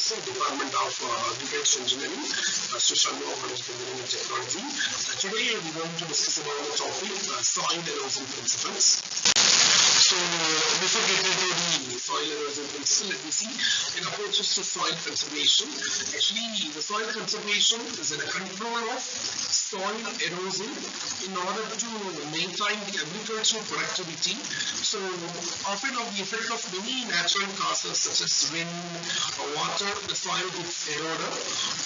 Officer, Department of Agriculture Engineering, Sushanno of Engineering and Technology. Today we are going to discuss about the topic soil erosion principles. So before getting into the soil erosion principle, let me see in approaches to soil conservation. Actually, the soil conservation is in a control of soil erosion in order to maintain the agricultural productivity. So often of the effect of many natural causes such as wind or water, the soil gets eroded,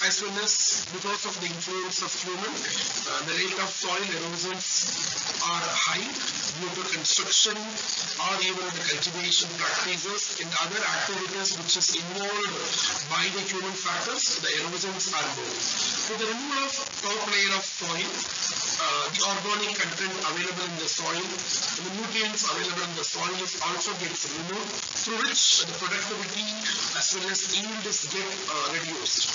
as well as because of the influence of human, the rate of soil erosions are high due to construction or even the cultivation practices and other activities which is involved by the human factors, the erosions are more. With the removal of top layer of soil, the organic content available in the soil, the nutrients available in the soil also gets removed, through which the productivity as well as yield is reduced.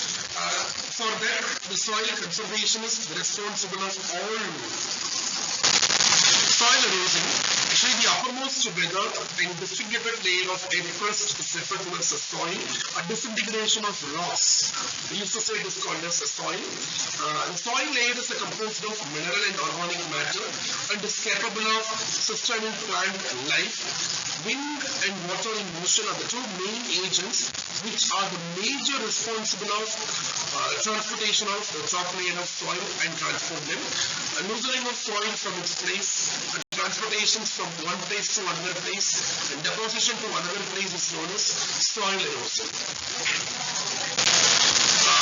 For that, the soil conservation is responsible of all soil erosion. Actually, the uppermost weathered and distributed layer of earth crust is referred to as a soil. A disintegration of rocks, we used to say it is called as a soil. The soil layer is composed of mineral and organic matter and is capable of sustaining plant life. Wind and water in motion are the two main agents which are the major responsible of transportation of the top layer of soil and transport them. Loosening of soil from its place, transportations from one place to another place, and deposition to another place is known as soil erosion.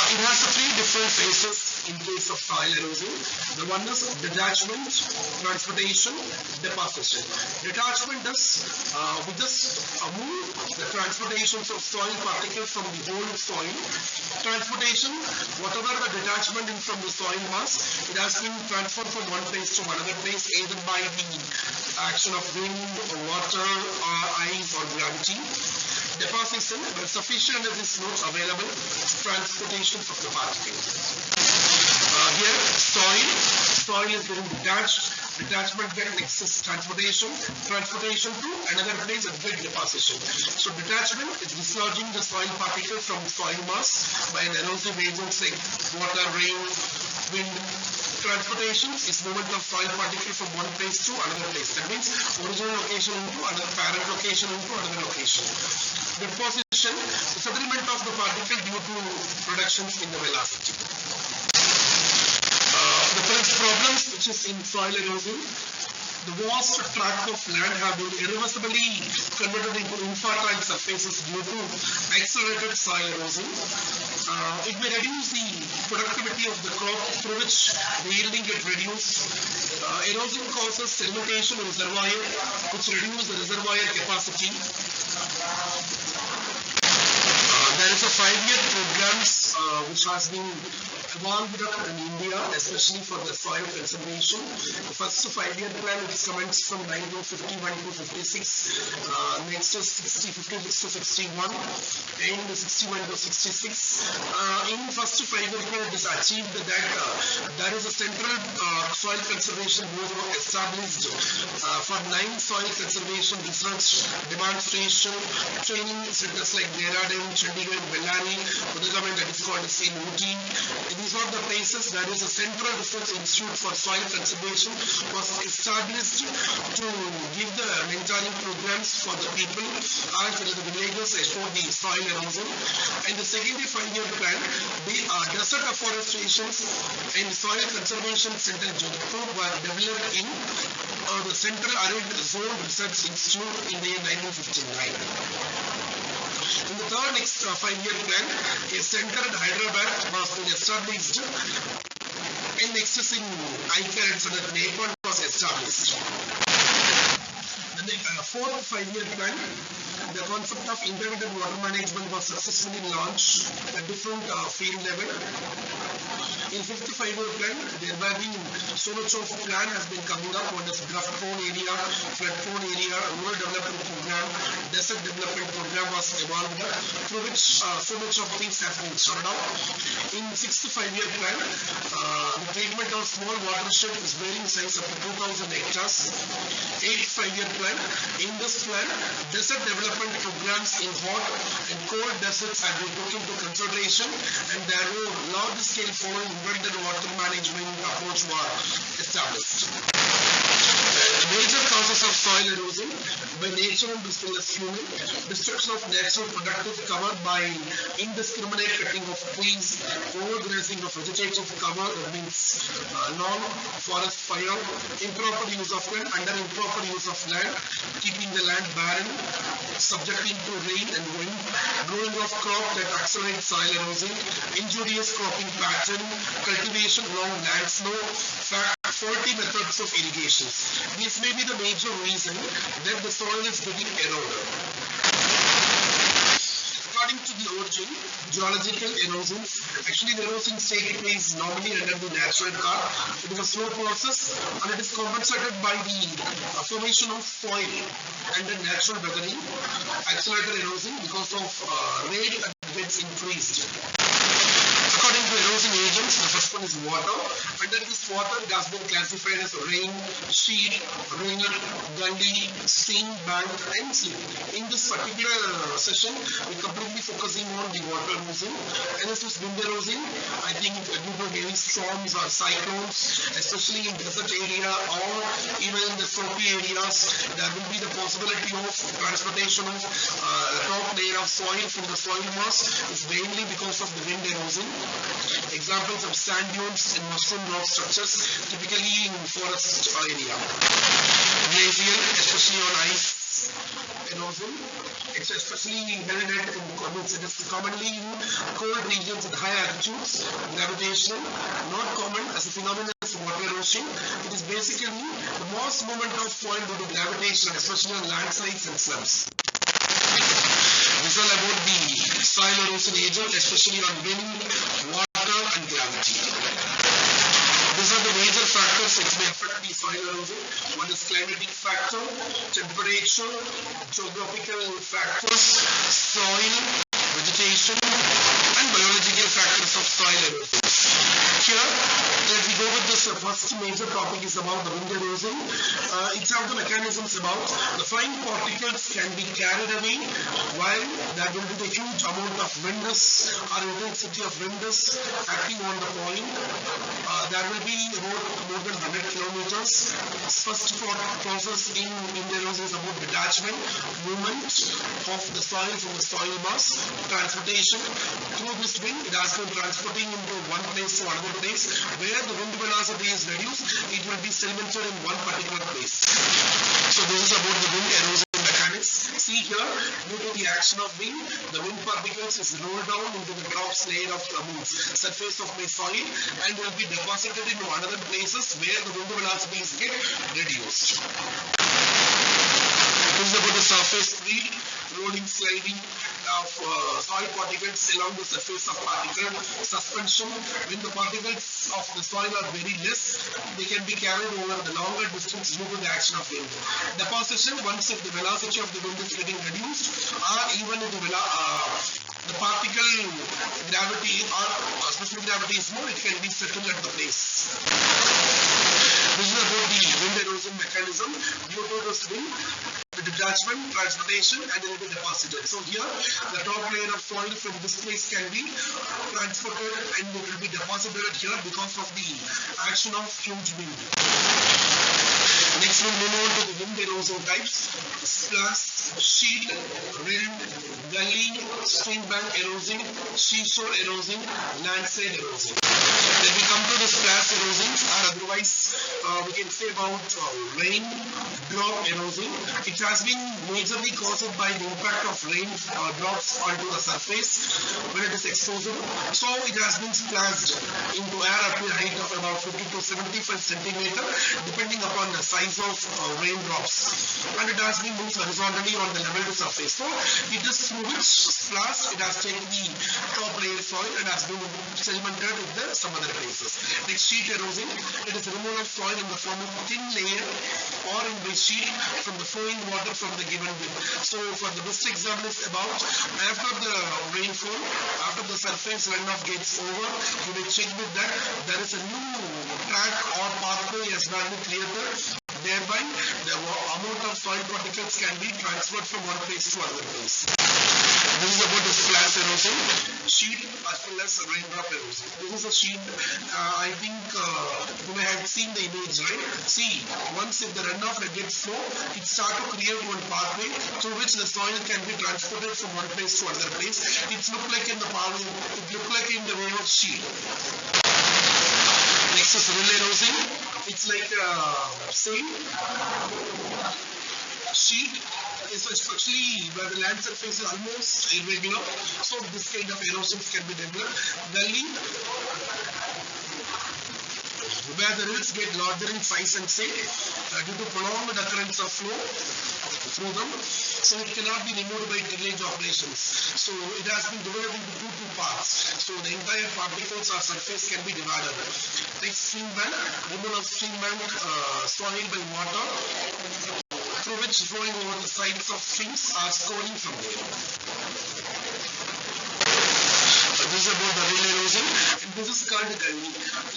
It has three different phases in case of soil erosion. The one is detachment, transportation, deposition. Detachment is we just move the transportations of soil particles from the whole soil. Transportation, whatever the detachment in from the soil mass, it has been transferred from one place to another place either by the action of wind, water, or ice or gravity. Deposition, when sufficient energy is not available, transportations of the particles. Here, soil is getting detached. Detachment then next is transportation to another place and get deposition. So detachment is dislodging the soil particle from soil mass by an erosive agents like water, rain, wind. Transportation is movement of soil particle from one place to another place. That means original location into another, parent location into another location. Deposition, the settlement of the particle due to reductions in the velocity. The first problems which is in soil erosion, the vast tract of land have been irreversibly converted into infertile surfaces due to accelerated soil erosion. It may reduce the productivity of the crop, through which the yielding gets reduced. Erosion causes sedimentation in reservoir, which reduces the reservoir capacity. There is a 5-year program which has been evolved in India, especially for the soil conservation. The first 5-year plan which commenced from 1951 to 56, next is 56 to 61, and 61 to 66. In first 5-year plan, it is achieved that there is a central soil conservation board established for 9 soil conservation research, demonstration, training centers like Dehradun, Chandigarh, Bellary, Udagamand, that is called as in Ooty. These are the places. There is a Central Research Institute for Soil Conservation was established to give the mentoring programs for the people and for the villagers about the soil erosion. And the second 5-year plan, the desert afforestations and soil conservation center Jodhpur were developed in the Central Arid Zone Research Institute in the year 1959. In the third next 5-year plan, a center at Hyderabad was been established, and next is in ICAR and Sudat Nepal was established. The fourth 5-year plan, the concept of integrated water management was successfully launched at different field level. In fifth 5-year plan, there have been so much of plan has been coming up. One is drought prone area, flood prone area, rural development program, desert development program was evolved, through which so much of things have been sorted out. In sixth 5-year plan, the treatment of small watershed is varying size up to 2,000 hectares. Eighth 5-year plan, In this plan, desert development programs in hot and cold deserts have been taken into consideration, and there were large-scale following invented water management approach were established. The major causes of soil erosion by natural as well as human: destruction of natural productive cover by indiscriminate cutting of trees, overgrazing of vegetative cover, that means long forest fire, improper use of land, improper use of land, keeping the land barren, subjecting to rain and wind, growing of crop that accelerates soil erosion, injurious cropping pattern, cultivation along land slope, faulty methods of irrigation. This may be the major reason that the soil is getting eroded. According to the origin, geological erosion, actually the erosion takes place normally under the natural car. It is a slow process and it is compensated by the formation of soil and the natural weathering, accelerated erosion because of rain that gets increased. According to erosion agents, the first one is water. Under this water, it has been classified as rain, sheet, ringer, gully, stream, bank, and slip. In this particular session, we're completely focusing on the water erosion. And this is wind erosion. I think due to heavy storms or cyclones, especially in desert area or even in the slopy areas, there will be the possibility of transportation of top layer of soil from the soil mass. It's mainly because of the wind erosion. Examples of sand dunes and mushroom rock structures, typically in forest area. Glacial, especially on ice erosion. It's especially very rare in it is commonly in cold regions at high altitudes. Gravitational, not common as a phenomenon of water erosion. It is basically the most movement of soil due to gravitation, especially on landslides and slumps. This is all about the soil erosion agent, especially on wind, water and gravity. These are the major factors which may affect the soil erosion. One is climatic factor, temperature, geographical factors, soil, vegetation, and biological factors of soil erosion. Here, let me go with this first major topic is about the wind erosion. It's how the mechanisms about the fine particles can be carried away while there will be the huge amount of winds or intensity of winds acting on the point. There will be about more than 100 kilometers. First process in wind erosion is about detachment, movement of the soil from the soil mass, transportation. Through this wind, it has been transporting into one place to another place. Where the wind velocity is reduced, it will be sedimented in one particular place. So this is about the wind erosion mechanics. See here, due to the action of wind, the wind particles is rolled down into the drops layer of the surface of my soil and will be deposited into another places where the wind velocity is get reduced. This is about the surface speed, rolling, sliding of soil particles along the surface of particle suspension. When the particles of the soil are very less, they can be carried over the longer distance due to the action of wind. Deposition, once if the velocity of the wind is getting reduced, or even if the particle gravity or specific gravity is more, it can be settled at the place. This is about the wind erosion mechanism. Due to this wind, the detachment, transportation, and it will be deposited. So here, the top layer of soil from this place can be transported and it will be deposited here because of the action of huge wind. Next, we'll move on to the wind erosion types: splash, sheet, rill, gully, stream bank erosion, seashore erosion, landslide erosion. Then we come to the splash erosions, or otherwise we can say about rain drop erosion. It has been majorly caused by the impact of rain drops onto the surface when it is exposed. So it has been splashed into air up to a height of about 50 to 75 centimeter, depending upon the size of raindrops, and it has been moved horizontally on the level to surface. So it is through which splash it has taken the top layer soil and has been sedimented with some other places. Next, sheet erosion. It is removal of soil in the form of thin layer or in by sheet from the flowing water from the given wind. So for the best example is about after the rainfall, after the surface runoff gets over, you may check with that there is a new track or pathway has been created. thereby the amount of soil particles can be transferred from one place to another place. This is about the plant erosion, sheet as well as raindrop erosion. This is a sheet. I think you may have seen the image, right? See, once if the runoff gets flow, it starts to create one pathway through which the soil can be transported from one place to another place. It looks like in the pathway, it looks like in the way of sheet. Next is rill erosion. It's like same sheet is especially where the land surface is almost irregular, so this kind of erosions can be developed. Gully, where the rills get larger in size and shape due to prolonged occurrence of flow through them, so it cannot be removed by tillage operations. So it has been divided into two parts. So the entire particles or surface can be divided. Next, stream bank, removal of stream bank soil by water, through which flowing over the sides of streams are scrolling from there. This is about the rill erosion, and this is called gully.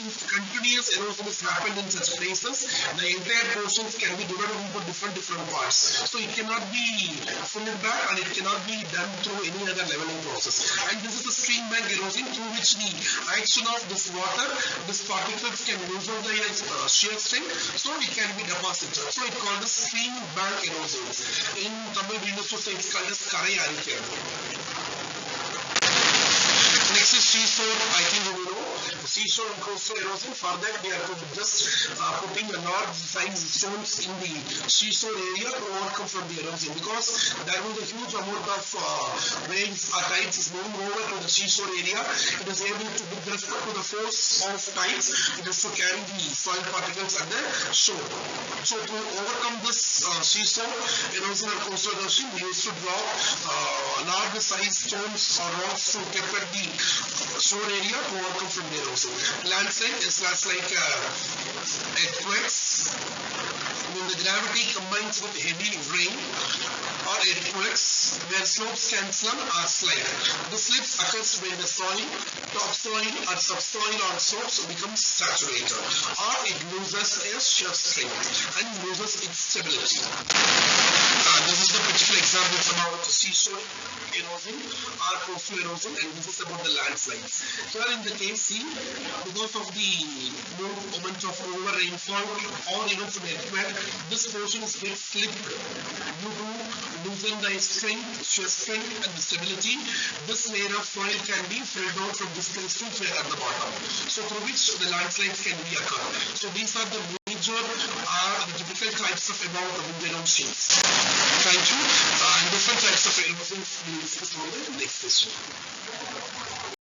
If continuous erosion is happened in such places, the entire portions can be divided into different parts. So it cannot be filled back and it cannot be done through any other leveling process. And this is the stream bank erosion, through which the action of this water, these particles can lose out the shear strength, so it can be deposited. So it called the stream bank erosion. In Tamil we used to say it's called as karai arikai. Next is seashore. I think you know seashore and coastal erosion. For that we are just putting a large size stones in the seashore area to overcome from the erosion, because there was a huge amount of waves or tides is moving over to the seashore area. It is able to, with respect to the force of tides, it is to carry the soil particles at the shore. So to overcome this seashore erosion or coastal erosion, we used to drop large size stones or rocks to keep at the shore area to overcome from the erosion. Landslide is like earthquakes. When the gravity combines with heavy rain or earthquakes, where slopes can slump or slide. The slips occurs when the soil, topsoil or subsoil on slopes becomes saturated, or it loses its shear strength and loses its stability. This is the particular example about the seashore erosion or coastal erosion, and this is about the landslides. Here in the case, see, because of the moment of over rainfall or even some earthquake, this portion is get slipped due to losing the strength, shear strength and the stability. This layer of soil can be filled out from this place to here at the bottom, so through which the landslides can be occur. So these are the major the typical types of about the wind erosions. Thank you. And different types of erosions we will discuss on the next session.